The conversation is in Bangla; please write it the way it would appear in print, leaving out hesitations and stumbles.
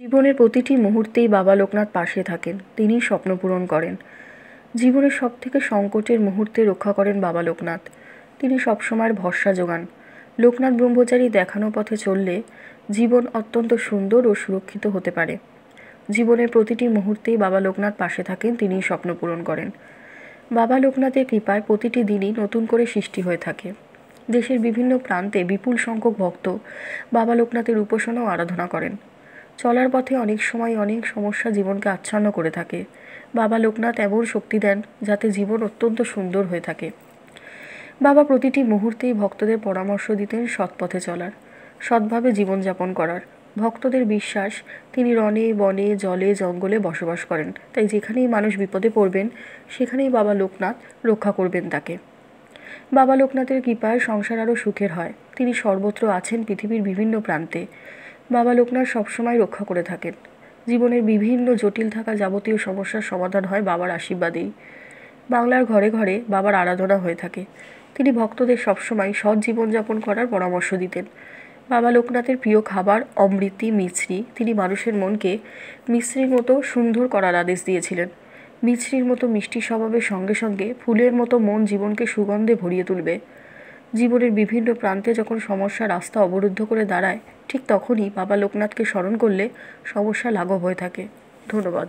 জীবনের প্রতিটি মুহূর্তেই বাবা লোকনাথ পাশে থাকেন, তিনিই স্বপ্ন পূরণ করেন। জীবনের সবথেকে সংকটের মুহূর্তে রক্ষা করেন বাবা লোকনাথ। তিনি সবসময়ের ভরসা যোগান। লোকনাথ ব্রহ্মচারী দেখানো পথে চললে জীবন অত্যন্ত সুন্দর ও সুরক্ষিত হতে পারে। জীবনের প্রতিটি মুহূর্তেই বাবা লোকনাথ পাশে থাকেন, তিনিই স্বপ্ন পূরণ করেন। বাবা লোকনাথের কৃপায় প্রতিটি দিনই নতুন করে সৃষ্টি হয়ে থাকে। দেশের বিভিন্ন প্রান্তে বিপুল সংখ্যক ভক্ত বাবা লোকনাথের উপাসনা ও আরাধনা করেন। চলার পথে অনেক সময় অনেক সমস্যা জীবনকে আচ্ছন্ন করে থাকে। বাবা লোকনাথ এমন শক্তি দেন যাতে জীবন অত্যন্ত সুন্দর হয়ে থাকে। বাবা প্রতিটি মুহূর্তেই ভক্তদের পরামর্শ দিতেন সৎ পথে চলার, সৎভাবে জীবনযাপন করার। ভক্তদের বিশ্বাস তিনি রণে বনে জলে জঙ্গলে বসবাস করেন, তাই যেখানেই মানুষ বিপদে পড়বেন সেখানেই বাবা লোকনাথ রক্ষা করবেন তাকে। বাবা লোকনাথের কৃপায় সংসার আরও সুখের হয়। তিনি সর্বত্র আছেন পৃথিবীর বিভিন্ন প্রান্তে। বাবা লোকনাথ সবসময় রক্ষা করে থাকেন। জীবনের বিভিন্ন জটিল থাকা যাবতীয় সমস্যার সমাধান হয় বাবার আশীর্বাদেই। বাংলার ঘরে ঘরে বাবার আরাধনা হয়ে থাকে। তিনি ভক্তদের সবসময় সৎ জীবনযাপন করার পরামর্শ দিতেন। বাবা লোকনাথের প্রিয় খাবার অমৃতি মিছরি। তিনি মানুষের মনকে মিছরির মতো সুন্দর করার আদেশ দিয়েছিলেন। মিছরির মতো মিষ্টি স্বভাবের সঙ্গে সঙ্গে ফুলের মতো মন জীবনকে সুগন্ধে ভরিয়ে তুলবে। জীবনের বিভিন্ন প্রান্তে যখন সমস্যা রাস্তা অবরুদ্ধ করে দাঁড়ায়, ঠিক তখনই বাবা লোকনাথকে স্মরণ করলে সমস্যা লাঘব হয়ে থাকে। ধন্যবাদ।